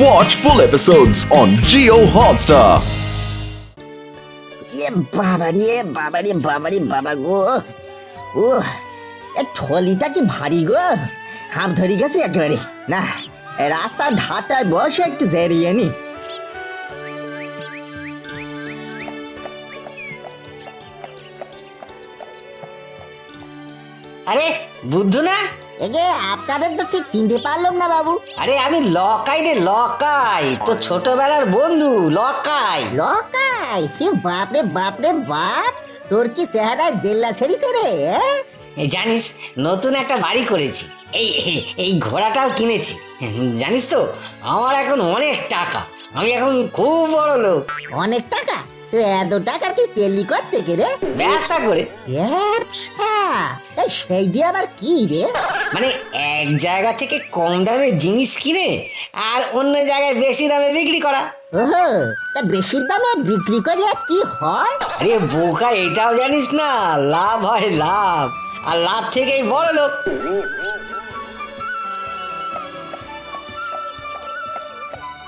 Watch full episodes on Jio Hotstar. বাবা গো, ও থলিটা কি ভারী গো, হাঁপ ধরে গেছে একেবারে। না, রাস্তার ধারটার বসে একটু জেরিয়ে নি। আরে বুদ্ধু না? এগে আপনাদের তো ঠিক চিনতে পারলাম না বাবু। আরে আমি লকাই রে, লকাই, তো ছোটবেলার বন্ধু লকাই। লকাই? বাপরে বাপরে বাপ, তোর কি চেহারা জেল্লা ছেড়েছে রে। জানিস নতুন একটা বাড়ি করেছি, এই এই ঘোড়াটাও কিনেছি। জানিস তো আমার এখন অনেক টাকা, আমি এখন খুব বড় লোক। অনেক টাকা? তুই এত টাকা তুই পেলি করতে কে রে? ব্যবসা করে। ব্যবসা? সেইটি আবার কি রে? মানে এক জায়গা থেকে কম দামে জিনিস কিনে আর অন্য জায়গায় বেশি দামে বিক্রি করা। ওহো, তা বেশি দামে বিক্রি করিয়া কি হয়? আরে বোকা, এটাও জানিস না? লাভ হয় লাভ, আর লাভ থেকেই বড় লোক।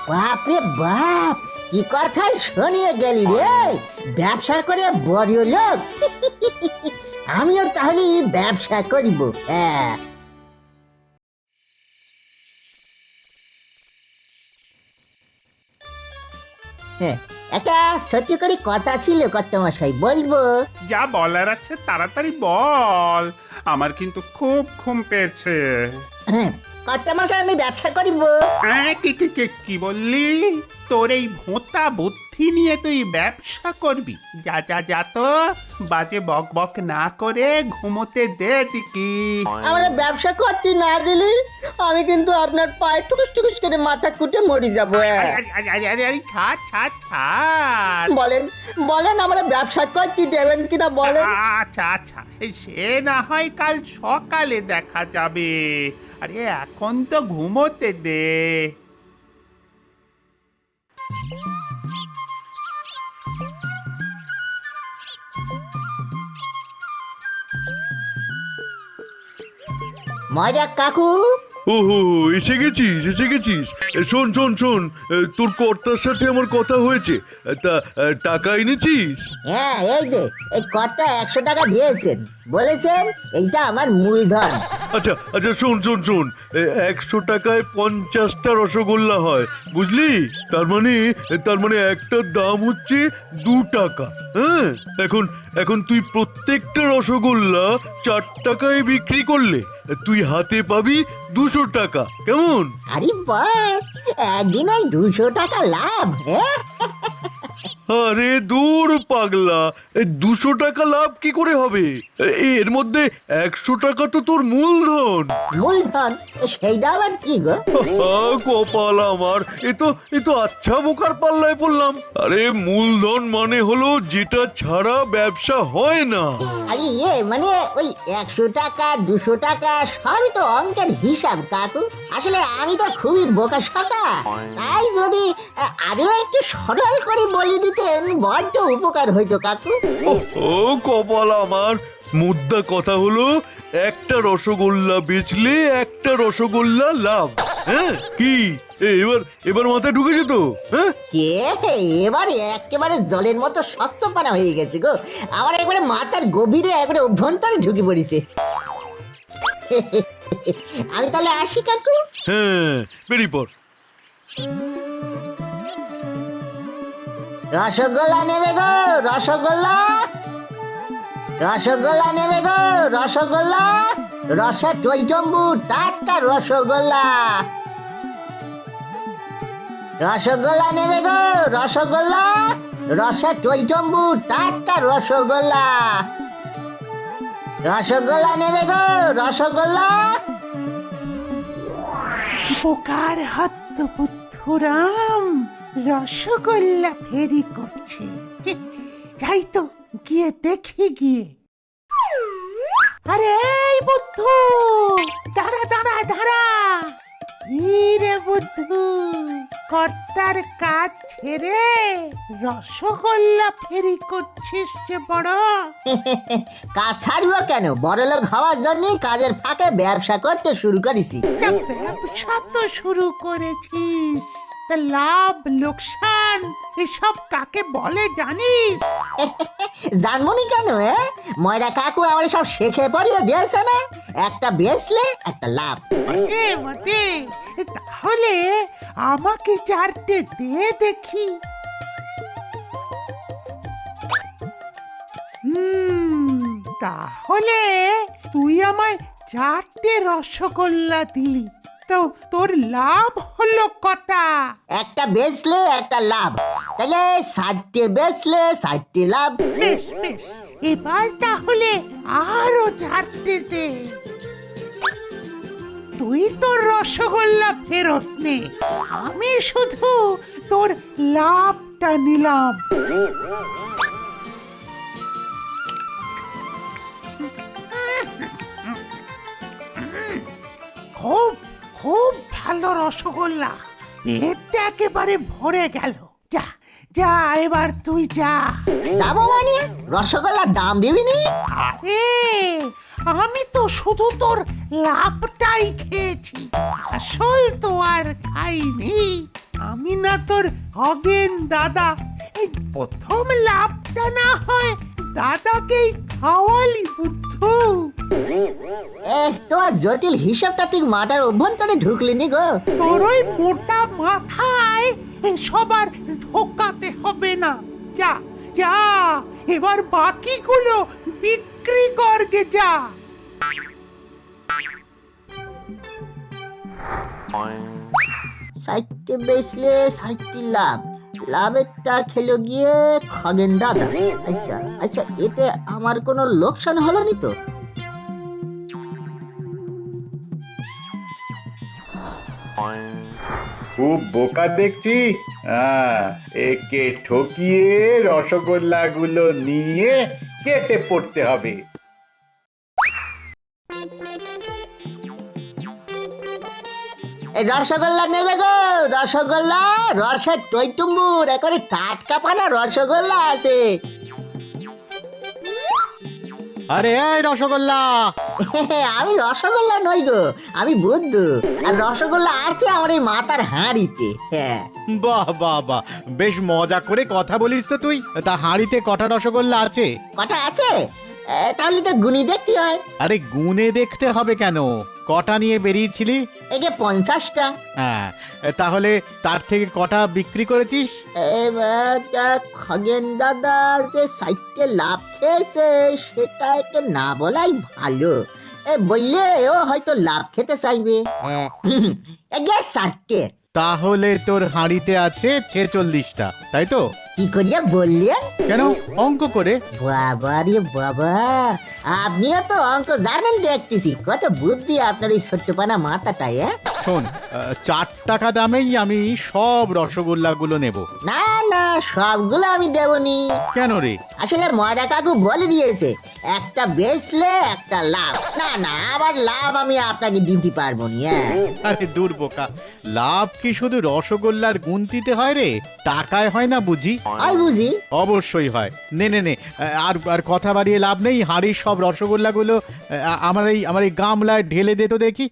বাপরে বাপ, কি কথাই শুনিয়ে গেলি রে, ব্যবসা করে বড় লোক। আমিও তাহলে ব্যবসা করিব। হ্যাঁ, একটা সত্যি করে কথা ছিল কর্তামশাই, বলবো? যা বলার আছে তাড়াতাড়ি বল, আমার কিন্তু খুব ঘুম পেয়েছে। কর্তামশাই, আমি ব্যবসা করিব। কি বললি? তোর এই ভোঁতা বুদ্ধি নিয়ে তুই ব্যবসা করবি? যা যা যা তো, বাজে বক বক না করে ঘুমোতে দে দিকি। আমরা ব্যবসা করতে না দিলে আমি কিন্তু আপনার পায়ে টুকুস টুকুস করে মাথা কুটে মরে যাবো। ছাড় ছাড় ছাড়। বলেন বলেন, আমরা ব্যবসা করতে দেবেন কিনা বলেন? আচ্ছা আচ্ছা, সে না হয় কাল সকালে দেখা যাবে, আরে এখন তো ঘুমোতে দে। মজা কাকু। ওহো, এসে গেছিস। শোন শোন শোন, তোর কর্তার সাথে আমার কথা হয়েছে, তা টাকা এনেছিস? হ্যাঁ, এই যে এই কর্তা 100 টাকা দিয়েছেন, বলেছেন এইটা আমার মূলধন। আচ্ছা আচ্ছা, শোন 100 টাকায় 50টা রসগোল্লা হয়, বুঝলি? তার মানে একটার দাম হচ্ছে 2 টাকা। হ্যাঁ, এখন তুই প্রত্যেকটা রসগোল্লা 4 টাকায় বিক্রি করলে তুই হাতে পাবি 200 টাকা। কেমন? আরে বাস, একদিনে 200 টাকা লাভ। হ্যাঁ, আরে দূর পাগলা, 200 টাকা লাভ কি করে হবে? এর মধ্যে 100 টাকা তো তোর মূলধন। মূলধন? সেইটা আবার কি গো? কপাল আমার, এ তো আচ্ছা বোকার পাল্লায় পড়লাম। আরে মূলধন মানে হলো যেটা ছাড়া ব্যবসা হয় না। আরে মানে ওই 100 টাকা 200 টাকা সবই তো অঙ্কের হিসাব কাকু। আসলে আমি তো খুবই বোকা শোকা, তাই যদি আরো একটু সরল করে বলে দিতেন বড্ড উপকার হইতো কাকু। ও কপাল আমার, মুদ্রা কথা হলো একটা রসগোল্লা বেচলে একটা রসগোল্লা লাভ। হ্যাঁ, কি এবার মাথায় ঢুকেছে তো? হ্যাঁ, এবারে একেবারে জলের মতো স্বচ্ছপানা হয়ে গেছে গো, আমার একবারে মাথার গভীরে একবারে অভ্যন্তরে ঢুকে পড়েছে। আমি তাহলে আসি কাকু। হ্যাঁ, বেরিয়ে পড়। রসগোল্লা নেবে গো, রসগোল্লা রসগোল্লা নেবে গো, রসগোল্লা, রসা টইটম্বু টাটকা রসগোল্লা। রসগোল্লা নেবে গো, রসগোল্লা, রসা টইটম্বু টাটকা রসগোল্লা। রসগোল্লা নেবে গো, রসগোল্লা। বোকার হাত বুদ্ধুরাম রসগোল্লা ফেরি করছে। যাই তো গিয়ে দেখি গিয়ে। আরে এই বুদ্ধু, দাঁড়া দাঁড়া দাঁড়া। রে বুদ্ধু, কর্তার কাজ ছেড়ে রসগোল্লা ফেরি করছিস যে বড়? কাজ ছাড়বো কেন, বড়লোক হওয়ার জন্যই কাজের ফাঁকে ব্যবসা করতে শুরু করেছি। ব্যবসা তো শুরু করেছিস, তা ব্যবসার কি হলো? 100 টাকা 200 টাকা সবই তো অঙ্কের হিসাব কাকু। আসলে আমি তো খুবই বোকা শোকা, তাই যদি আরো একটু সরল করে বলে দিতেন বড্ড উপকার হইতো কাকু। তা লাভ লোকসান এসব কাকে বলে জানিস? জানমনি কেন ময়রা কাকু আমার সব শেখে পড়িয়ে দিয়েছে না, একটা বেচলে একটা লাভ। বটে বটে, তাহলে আমাকে চারটে দে দেখি। তাহলে তুই আমায় চারটে রসগোল্লা দিলি, তো তোর লাভ হলো কটা? একটা বেচলে একটা লাভ, তাহলে 60টে বেচলে 60টে লাভ। বেশ বেশ, এবার তাহলে আরো চারটে দে। তুই তোর রসগোল্লা ফেরত নে, আমি শুধু তোর লাভটা নিলাম। খুব খুব ভালো রসগোল্লা, পেটটা একেবারে ভরে গেল। যা যা, এবার তুই যা। যাবো মানে রসগোল্লার দাম দিবি নি? আরে আমি তো শুধু তোর লাভটাই খেয়েছি, আসল তো আর খাইনি। আমি না তোর খগেন দাদা, এই প্রথম লাভটা না হয় দাদাকেই খাওয়ালি বুদ্ধু। তোমার জটিল হিসাবটা ঠিক মাথার অভ্যন্তরে ঢুকলি নি গো। তোর ওই মোটা মাথায় সবার ঢোকাতে হবে না। যা যা, এবার বাকিগুলো বিক্রি করগে যা। 60টে বেচলে 60টি লাভ, লাভেরটা খেলো গিয়ে খগেন দাদা। আচ্ছা আচ্ছা, এতে আমার কোনো লোকসান হলো নি তো? খুব বোকা দেখছি। একে ঠকিয়ে রসগোল্লাগুলো নিয়ে কেটে পড়তে হবে। এই রসগোল্লা নেবে গো, রসগোল্লা, রসের টইটুম্বুর, একেবারে টাটকা পানা রসগোল্লা আছে। আরে এই রসগোল্লা, আমি রসগোল্লা নই গো, আমি বুদ্ধু। আর রসগোল্লা আছে আমার এই মাথার হাঁড়িতে। হ্যাঁ, বাহ বাহ বাহ, বেশ মজা করে কথা বলিস তো তুই। তা হাঁড়িতে কটা রসগোল্লা আছে? কটা আছে? তাহলে তো গুনি দেখতে হয়। আরে গুনে দেখতে হবে কেন? কটা নিয়ে বেরিয়েছিলি? একে 50টা। হ্যাঁ, তাহলে তার থেকে কটা বিক্রি করেছিস? এবার খগেন দাদা যে 60টে লাভ খেয়েছে সেটা একে না বলাই ভালো। বললে ও হয়তো লাভ খেতে চাইবে। একে 60টে। তাহলে তোর হাঁড়িতে আছে 46টা, তাই তো? কি করিয়া বললেন? কেন, অঙ্ক করে। বাবা রে বাবা, আপনিও তো অঙ্ক জানেন দেখতেছি। কত বুদ্ধি আপনার এই ছোট্টপানা মাথাটায়। শোন, 4 টাকা দামেই আমি সব রসগোল্লাগুলো নেব। না না, সবগুলো আমি দেবনি। কেন রে? আসলে ময়রা কাকু বলে দিয়েছে একটা বেচলে একটা লাভ। না না, আবার লাভ আমি আপনাকে দিতে পারবো না। আরে দূর বোকা, লাভ কি শুধু রসগোল্লার গুনতিতে হয় রে? টাকায় হয় না বুঝি? আর বুঝি। অবশ্যই হয়। নে নে নে, আর আর কথা বাড়িয়ে লাভ নেই। হাঁড়ির সব রসগোল্লাগুলো আমার এই গামলায় ঢেলে দে তো দেখি।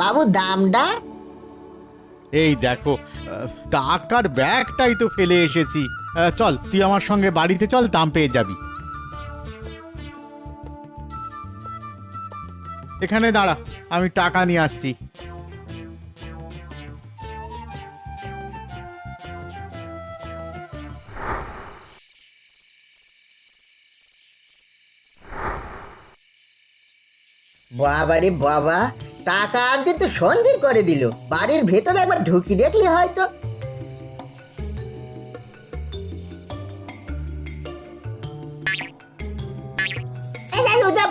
বাবু দামটা? এই দেখো, টাকার ব্যাগটাই তো ফেলে এসেছি। চল তুই আমার সঙ্গে বাড়িতে চল, দাম পেয়ে যাবি। এখানে দাঁড়া, আমি টাকা নিয়ে আসছি। বাবা রে বাবা, টাকা আনতে তো সন্ধে করে দিল। বাড়ির ভেতরে একবার ঢুকি দেখলি হয়তো।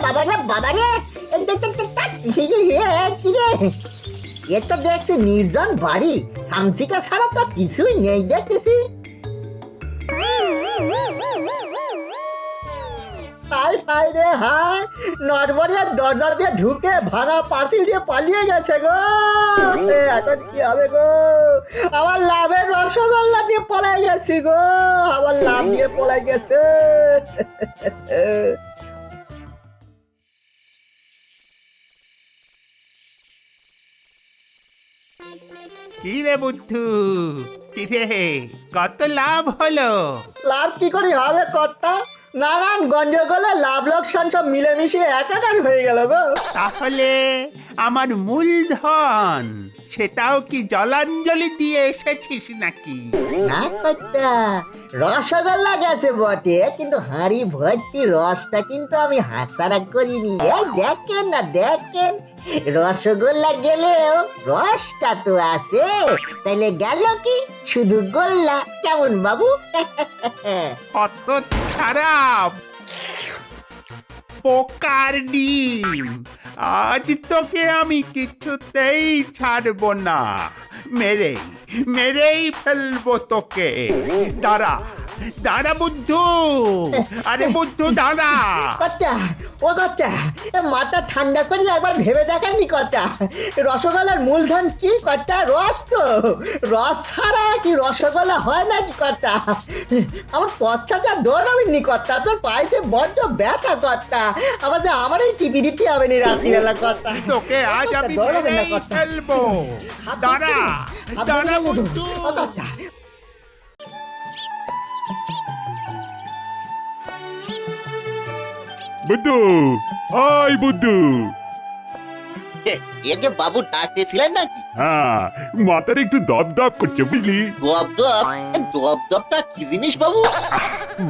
বাবা রে বাবা রে, এ তো দেখছি নির্জন বাড়ি, সামসিকা ছাড়া তো কিছুই নেই দেখতেছি। হায় হায় রে হায়, নরবরিয়ার দরজা দিয়ে ঢুকে ভাঙা পাঁচিল দিয়ে পালিয়ে গেছে গো। এখন কি হবে গো? আমার লাভের রসগোল্লা দিয়ে পলাই গেছি গো, আমার লাভ দিয়ে পলাই গেছে। বুদ্ধু কিরে কত লাভ হলো? লাভ কি করে হবে কর্তা? নানান গঞ্জগোলে লাভ লোকসান সব মিলেমিশে একাকার হয়ে গেল গো। তাহলে আমার মূলধন সেটাও কি জলাঞ্জলি দিয়ে এসেছিস নাকি? না কর্তা, রসগোল্লা গেছে বটে, কিন্তু হাঁড়ি ভর্তি রসটা কিন্তু আমি হাতছাড়া করিনি। এই দেখেন না, দেখেন, রসগোল্লা গেলেও রসটা তো আছে, তাইলে গেল কি শুধু গোল্লা। কেমন বাবু? কত খারাপ পোকার ডিম, আজ তোকে আমি কিছুতেই ছাড়বো না, মেরেই ফেলবো তোকে। দাঁড়া দাঁড়া বুদ্ধু, আরে বুদ্ধু দাঁড়া। কর্তা, ও কর্তা, মাথা ঠান্ডা করে একবার ভেবে দেখাননি কর্তা? রসগোল্লার মূলধন কি কর্তা? রস তো। রস ছাড়া কি রসগোল্লা হয় নাকি কর্তা? আমার পশ্চাৎ আর দৌড়াবেননি কর্তা, আপনার পায়েতে বড্ড ব্যথা কর্তা। আমারই টিপি দিতে হবে না রাত্রিবেলা কর্তা। তোকে আজ আমি মেরেই ফেলবো। দাঁড়া দাঁড়া বুদ্ধু। ও কর্তা, বুদ্ধু, ওই বুদ্ধু। একে বাবু ডাকতেছিলেন নাকি? হ্যাঁ, মাথার একটু দপ করছে বুঝলি? দপদপটা কি জিনিস বাবু?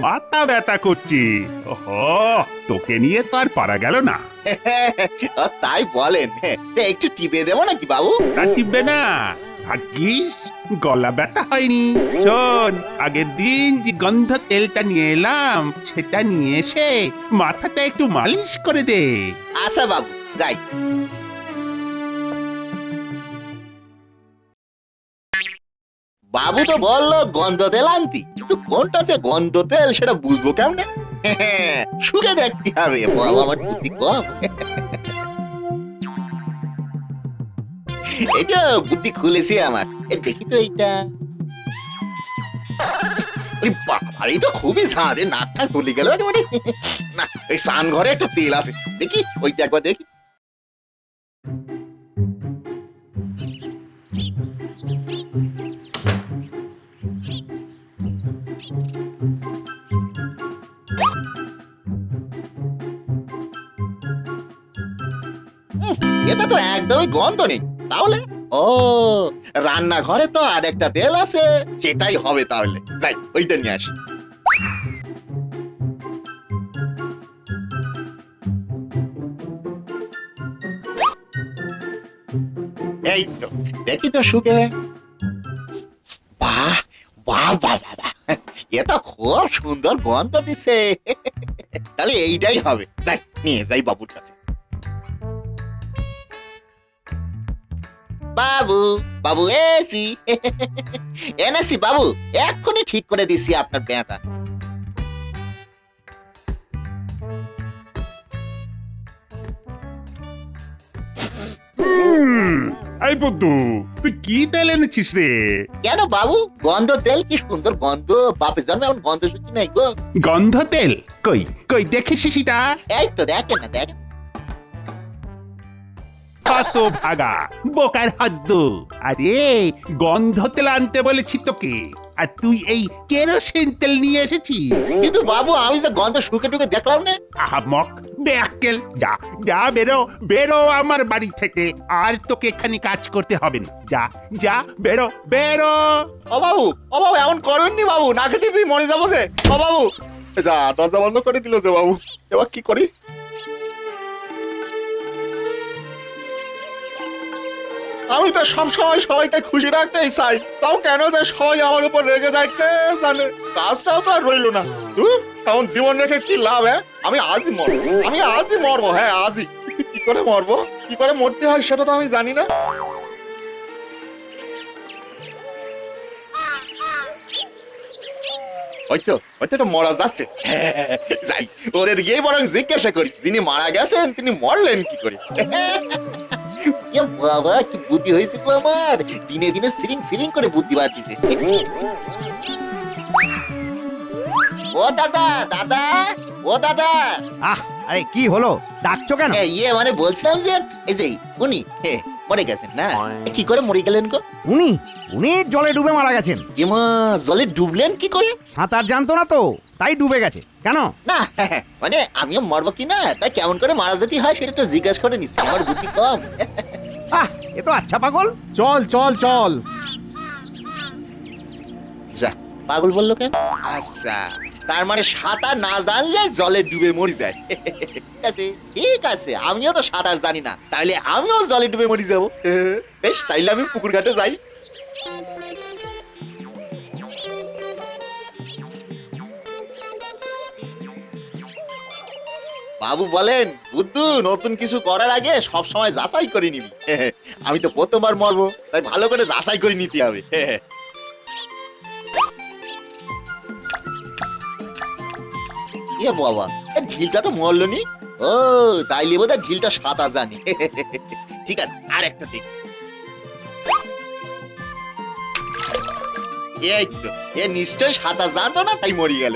মাথা ব্যথা করছে। তোকে নিয়ে তো আর পারা গেল না। তাই বলেন, একটু টিপে দেবো নাকি বাবু? তা টিপবে না, ভাগ্যিস গলা ব্যথা হয়নি। শোন, আগের দিন যে গন্ধ তেলটা নিয়ে এলাম সেটা নিয়ে এসে মাথাটা একটু মালিশ করে দে। আচ্ছা বাবু, যাই। বাবু তো বললো গন্ধ তেল আনতি, কিন্তু কোনটা যে গন্ধ তেল সেটা বুঝবো কেমনে? শুকে দেখতে হবে, বাবা আমার বুদ্ধি কম। এই তো বুদ্ধি খুলেছি আমার, দেখি তো এইটা। এই তো খুবই ঝাঁঝে, নাকটা চলে গেল। না, এই স্নান ঘরে একটা তেল আছে, দেখি ওইটা একবার দেখি। এটা তো একদমই গন্ধ নেই। তাহলে ও রান্নাঘরে তো আর একটা তেল আছে, সেটাই হবে। তাহলে যাই, ওইটা নিয়ে আসি। এই তো দেখি তো শুকে। বাহ বাহ বাহ বাহ, এ তো খুব সুন্দর গন্ধ দিছে। তাহলে এইটাই হবে। যাই, নিয়ে যাই বাবুর কাছে। বাবু, বাবু এসি, এনেছি বাবু, এক্ষুনি ঠিক করে দিছি আপনার ব্যথা। এই বুদ্ধু, তুই কি তেল এনেছিস রে? কেন বাবু, গন্ধ তেল, কি সুন্দর গন্ধ। বাপের জন্মে এমন গন্ধ শুকি নাই গো। গন্ধ তেল? কই কই দেখেছিস এটা? এই তো দেখেন না, দেখেন। কত ভাগা বোকার হাদ্দ। আরে গন্ধ তেল আনতে বলেছি তোকে, আর তুই এই কেরোসিন তেল নিয়ে এসেছিস। কিন্তু বাবু, আমি যে গন্ধ শুকে টুকে দেখলাম না। আহামক বেয়াক্কেল, যা যা, বেরো বেরো আমার বাড়ি থেকে। আর তোকে এখানে কাজ করতে হবে না। যা যা, বেরো বেরো। ও বাবু, ও বাবু, এমন করবেননি বাবু, না খেতে পেয়ে মরে যাবো যে। ও বাবু, যা, দরজা বন্ধ করে দিল যে বাবু। এবার কি করি? আমি তো সবসময় সবাইকে খুশি রাখতেই চাই, তাও কেন যে সবাই আমার উপর রেগে যায় কে জানে। কাজটাও তো আর রইলো না। এমন জীবন রেখে কি লাভ? আমি আজই মরবো, আমি আজই মরবো। হ্যাঁ, আজই। কি করে মরবো, কি করে মরতে হয় সেটা তো আমি জানি না। হয়তো এটা মরা যাচ্ছে। যাই, ওদের গিয়ে বরং জিজ্ঞাসা করি, যিনি মারা গেছেন তিনি মরলেন কি করে। বাবা, কি বুদ্ধি হয়েছে আমার, দিনে দিনে সিরিং সিরিং করে বুদ্ধি বাড়তিছে। ও দাদা, দাদা, ও দাদা। আরে কি হলো, ডাকছো কেন? ইয়ে মানে বলছিলাম যে এই যে উনি মরে গেছেন না কি করে মরে গেলেন গো? উনি উনি জলে ডুবে মারা গেছেন। এমা জলে ডুবলেন কি করে? সাঁতার জানতো না তো, তাই ডুবে গেছে। কেন? না মানে আমিও মরবো কি না তাই কেমন করে মারা যেতে হয় সেটা একটু জিজ্ঞাসা করে নিচ্ছি, আমার বুদ্ধি কম। আহ, এ তো আচ্ছা পাগল। চল চল চল। যা, পাগল বললো কেন? আচ্ছা, তার মানে সাঁতার না জানলে জলে ডুবে মরি যায়। ঠিক আছে ঠিক আছে, আমিও তো সাঁতার জানি না, তাইলে আমিও জলে ডুবে মরি যাবো। বেশ, তাইলে আমি পুকুর ঘাটে যাই। বাবু বলেন, বুদ্ধু নতুন কিছু করার আগে সব সময় যাচাই করে নিবি। আমি তো প্রথমবার মরবো, তাই ভালো করে যাচাই করে নিতে হবে। এ বাবা, এ ঢিলটা তো মরলনি। ও তাইলে বোধহয় ঢিলটা সাঁতার জানি। ঠিক আছে, আর একটা দিক। এই তো, এ নিশ্চয় সাঁতার জানতো না তাই মরি গেল।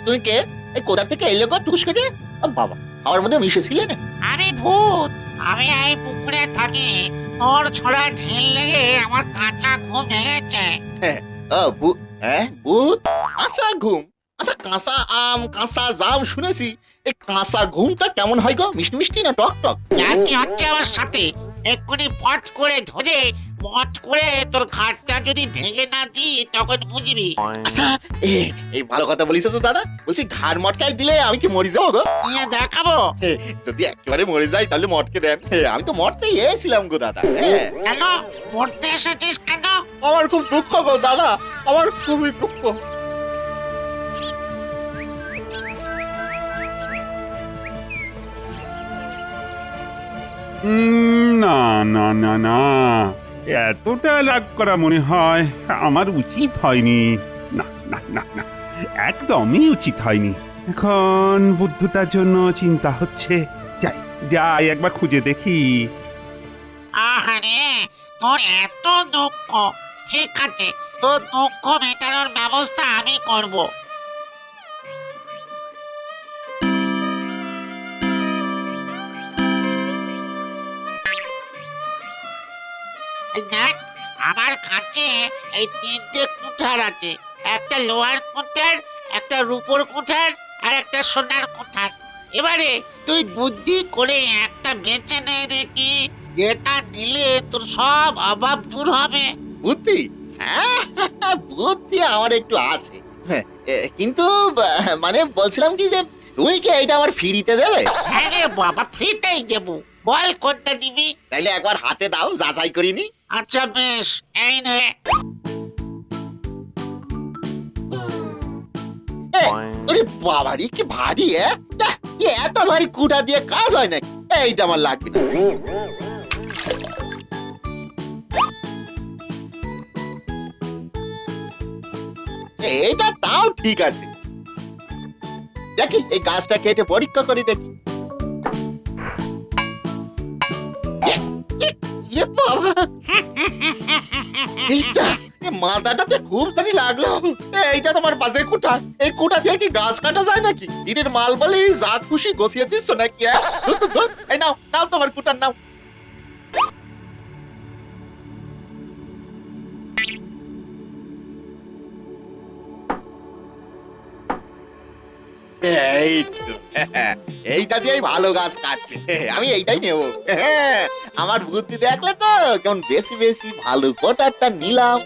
তুই কে? এই কোথা থেকে এলে গো টুস করে? বাবা, আমার মধ্যে মিশেছিলে না? আমি ভূত, আমি এই পুকুরে থাকি। তোর ছোড়া ঢিল লেগে আমার কাঁচা ঘুম ভেঙেছে। ভূত? কাঁচা ঘুম? আচ্ছা, কাঁচা আম কাঁচা জাম শুনেছি, এই কাঁচা ঘুমটা কেমন হয় গো? মিষ্টি মিষ্টি না টক টক? কি হচ্ছে আমার সাথে? এক্ষুনি পট করে ধরে মট করে তোর ঘাটটা যদি ভেঙে না দিই তখন বুঝবি। আচ্ছা, এই ভালো কথা বলিস তো দাদা। বলছি ঘাড় মটকাই দিলে আমি কি মরে যাবো গো? নিয়ে দেখাবো। যদি একেবারে মরে যাই তাহলে মটকে দেন। আমি তো মরতেই এসেছিলাম গো দাদা। কেন মরতে এসেছিস কেন? আমার খুব দুঃখ গো দাদা, আমার খুবই দুঃখ। না না না না, এতটা রাগ করা মনে হয় আমার উচিত হয়নি। না না না না, একদমই উচিত হয়নি। এখন বুদ্ধটার জন্য চিন্তা হচ্ছে। যাই যাই একবার খুঁজে দেখি। আহারে, তোর এত দুঃখ। ঠিক আছে, তোর দুঃখ মেটানোর ব্যবস্থা আমি করব। দেখ, আমার কাছে এই 3টে কুঠার আছে। একটা লোহার কুঠার, একটা রূপোর কুঠার, আর একটা সোনার কুঠার। এবারে তুই বুদ্ধি করে একটা বেছে নে দেখি, যেটা দিলে তোর সব অভাব দূর হবে। বুদ্ধি? হ্যাঁ, বুদ্ধি আমার একটু আছে। কিন্তু মানে বলছিলাম কি যে তুমি কি এটা আমার ফ্রিতে দেবে? হ্যাঁ রে বাবা, ফ্রিতেই দেবো। বল কোনটা দিবি? তাইলে একবার হাতে দাও, যাচাই করিনি। আচ্ছা বেশ, এই নে। ওরে বাবারি, কি ভারী! এত ভারী কুটা দিয়ে কাজ হয় নাকি? এইটা আমার লাগবে না। এইটা তাও ঠিক আছে। দেখি এই গাছটা কেটে পরীক্ষা করে দেখি। মাথাটাতে খুব জানি লাগলো। এইটা তোমার বাজে কুটা, এই কুটা দিয়ে কি গাছ কাটা যায় নাকি? ইটের মাল বলে যা খুশি গছিয়ে দিচ্ছ নাকি? এই নাও নাও, তোমার কুটার নাও। এই তো, এইটা দিয়েই ভালো গাছ কাটছে। আমি এইটাই নেবো। আমার বুদ্ধি দেখলে তো কেমন বেশি বেশি ভালো কোটারটা নিলাম।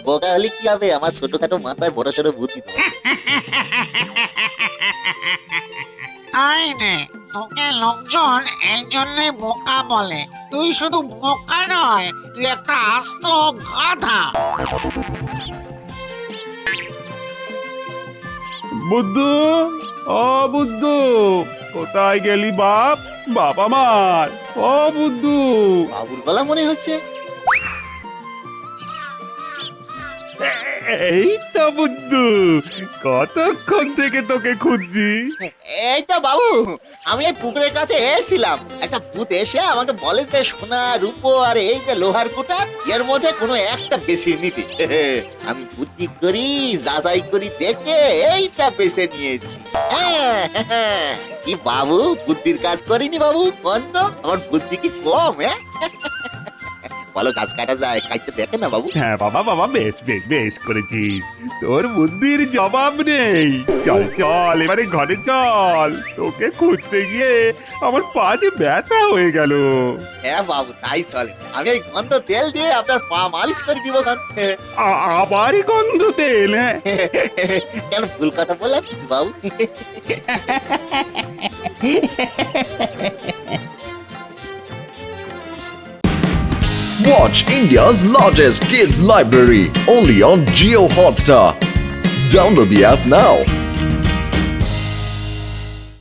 বোকা হলে কি হবে, আমার ছোটখাটো মাথায় বড় সড়ো বুদ্ধি। তাই নে, তোকে লোকজন এই জন্যে বোকা বলে। তুই শুধু বোকা নয়, তুই একটা আস্ত গাধা। বুদ্ধু, ও বুদ্ধু, কোথায় গেলি বাপ? বাপ আমার, ও বুদ্ধু। বাবুর গলা মনে হচ্ছে। এই তো বুদ্ধু, কতক্ষণ থেকে তোকে খুঁজছি। এই তো বাবু, আমি এই পুকুরের কাছে এসেছিলাম, একটা ভূত এসে আমাকে বলে যে সোনা রূপো আর এই যে লোহার কুটা এর মধ্যে কোনো একটা বেশি নিতে। আমি বুদ্ধি করি যাচাই করি দেখে এইটা বেছে নিয়েছি। কি বাবু, বুদ্ধির কাজ করিনি বাবু? বন্ধ, আমার বুদ্ধি কি কম? বলো গাছ কাটা যায়, কাটতে দেখে না বাবু? হ্যাঁ বাবা, বাবা বেশ বেশ বেশ করেছিস, তোর বুদ্ধির জবাব নেই। চল চল এবারে ঘরে চল, তোকে খুঁজতে গিয়ে আমার পা যে ব্যথা হয়ে গেল। হ্যাঁ বাবু, তাই চলে। আমি ওই গন্ধ তেল দিয়ে আপনার পা মালিশ করে দিব। আবারই গন্ধ তেল? হ্যাঁ কেন ভুল কথা বললাম বাবু? Watch India's largest kids library only on Geo Hotstar. Download the app now.